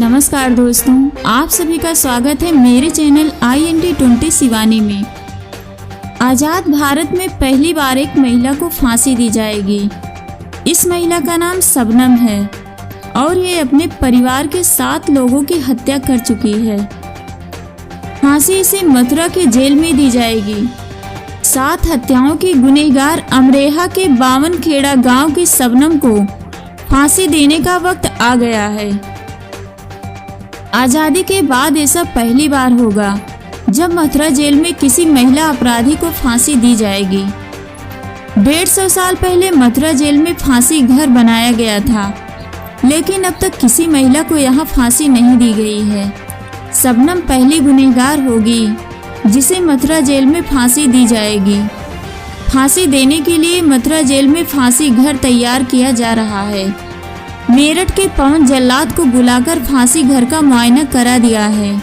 नमस्कार दोस्तों, आप सभी का स्वागत है मेरे चैनल INT20 शिवानी में। आज़ाद भारत में पहली बार एक महिला को फांसी दी जाएगी। इस महिला का नाम शबनम है और ये अपने परिवार के 7 लोगों की हत्या कर चुकी है। फांसी इसे मथुरा के जेल में दी जाएगी। 7 हत्याओं की गुनहगार अमरोहा के 52 खेड़ा गांव की शबनम को फांसी देने का वक्त आ गया है। आज़ादी के बाद ऐसा पहली बार होगा जब मथुरा जेल में किसी महिला अपराधी को फांसी दी जाएगी। 150 साल पहले मथुरा जेल में फांसी घर बनाया गया था, लेकिन अब तक किसी महिला को यहाँ फांसी नहीं दी गई है। शबनम पहली गुनहगार होगी जिसे मथुरा जेल में फांसी दी जाएगी। फांसी देने के लिए मथुरा जेल में फांसी घर तैयार किया जा रहा है। मेरठ के पवन जल्लाद को बुलाकर फांसी घर का मुआयना करा दिया है।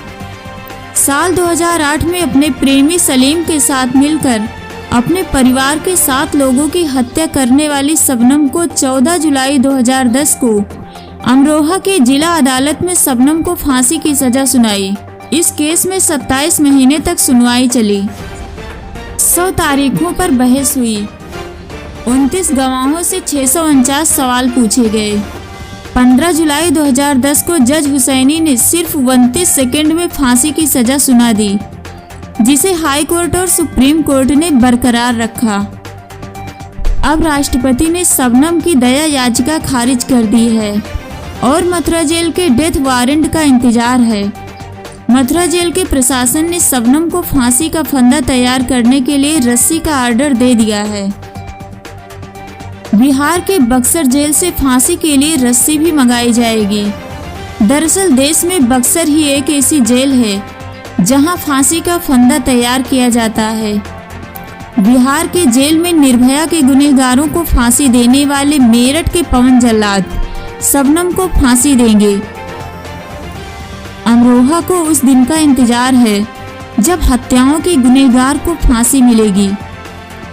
साल 2008 में अपने प्रेमी सलीम के साथ मिलकर अपने परिवार के 7 लोगों की हत्या करने वाली शबनम को 14 जुलाई 2010 को अमरोहा के जिला अदालत में शबनम को फांसी की सजा सुनाई। इस केस में 27 महीने तक सुनवाई चली। 100 तारीखों पर बहस हुई। 29 गवाहों से 649 सवाल पूछे गए। 15 जुलाई 2010 को जज हुसैनी ने सिर्फ 29 सेकंड में फांसी की सजा सुना दी, जिसे हाई कोर्ट और सुप्रीम कोर्ट ने बरकरार रखा। अब राष्ट्रपति ने शबनम की दया याचिका खारिज कर दी है और मथुरा जेल के डेथ वारंट का इंतजार है। मथुरा जेल के प्रशासन ने शबनम को फांसी का फंदा तैयार करने के लिए रस्सी का ऑर्डर दे दिया है। बिहार के बक्सर जेल से फांसी के लिए रस्सी भी मंगाई जाएगी। दरअसल देश में बक्सर ही एक ऐसी जेल है जहां फांसी का फंदा तैयार किया जाता है। बिहार के जेल में निर्भया के गुनहगारों को फांसी देने वाले मेरठ के पवन जल्लाद शबनम को फांसी देंगे। अमरोहा को उस दिन का इंतजार है जब हत्याओं के गुनहगार को फांसी मिलेगी।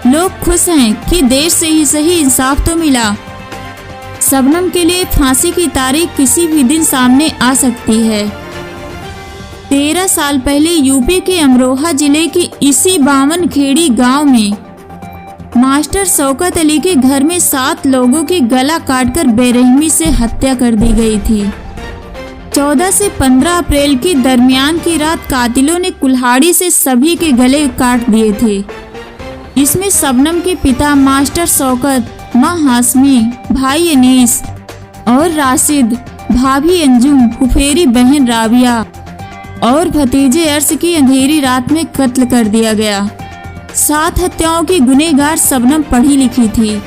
लोग खुश हैं कि देश से ही सही इंसाफ तो मिला। शबनम के लिए फांसी की तारीख किसी भी दिन सामने आ सकती है। 13 साल पहले यूपी के अमरोहा जिले के इसी 52 खेड़ी गांव में मास्टर शौकत अली के घर में 7 लोगों की गला काटकर बेरहमी से हत्या कर दी गई थी। 14 से 15 अप्रैल की दरमियान की रात कातिलों ने कुल्हाड़ी से सभी के गले काट दिए थे। इसमें शबनम के पिता मास्टर शौकत, माँ हाशमी, भाई अनीस और राशिद, भाभी अंजुम, फुफेरी बहन राबिया और भतीजे अर्श की अंधेरी रात में कत्ल कर दिया गया। 7 हत्याओं की गुनहगार शबनम पढ़ी लिखी थी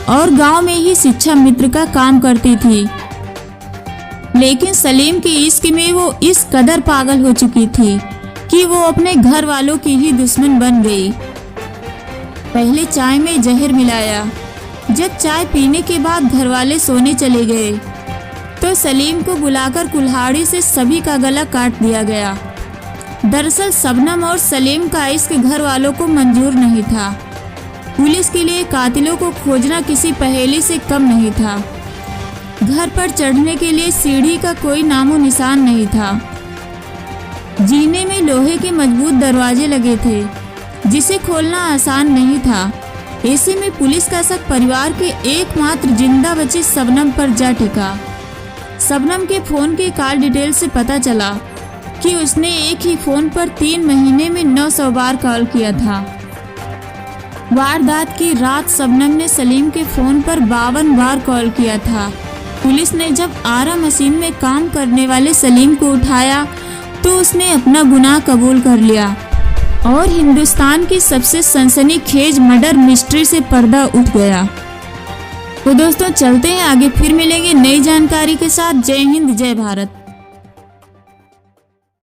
और गांव में ही शिक्षा मित्र का काम करती थी, लेकिन सलीम के इश्क में वो इस कदर पागल हो चुकी थी कि वो अपने घर वालों की ही दुश्मन बन गई। पहले चाय में जहर मिलाया। जब चाय पीने के बाद घर वाले सोने चले गए तो सलीम को बुलाकर कुल्हाड़ी से सभी का गला काट दिया गया। दरअसल शबनम और सलीम का इश्क घर वालों को मंजूर नहीं था। पुलिस के लिए कातिलों को खोजना किसी पहेली से कम नहीं था। घर पर चढ़ने के लिए सीढ़ी का कोई नामो निशान नहीं था। जीने में लोहे के मजबूत दरवाजे लगे थे जिसे खोलना आसान नहीं था। ऐसे में पुलिस का शक परिवार के एकमात्र जिंदा बची शबनम पर जा टिका। शबनम के फोन के कॉल डिटेल से पता चला कि उसने एक ही फोन पर 3 महीने में 900 बार कॉल किया था। वारदात की रात शबनम ने सलीम के फोन पर 52 बार कॉल किया था। पुलिस ने जब आरा मशीन में काम करने वाले सलीम को उठाया तो उसने अपना गुनाह कबूल कर लिया और हिंदुस्तान की सबसे सनसनीखेज मर्डर मिस्ट्री से पर्दा उठ गया। तो दोस्तों चलते हैं आगे, फिर मिलेंगे नई जानकारी के साथ। जय हिंद, जय भारत।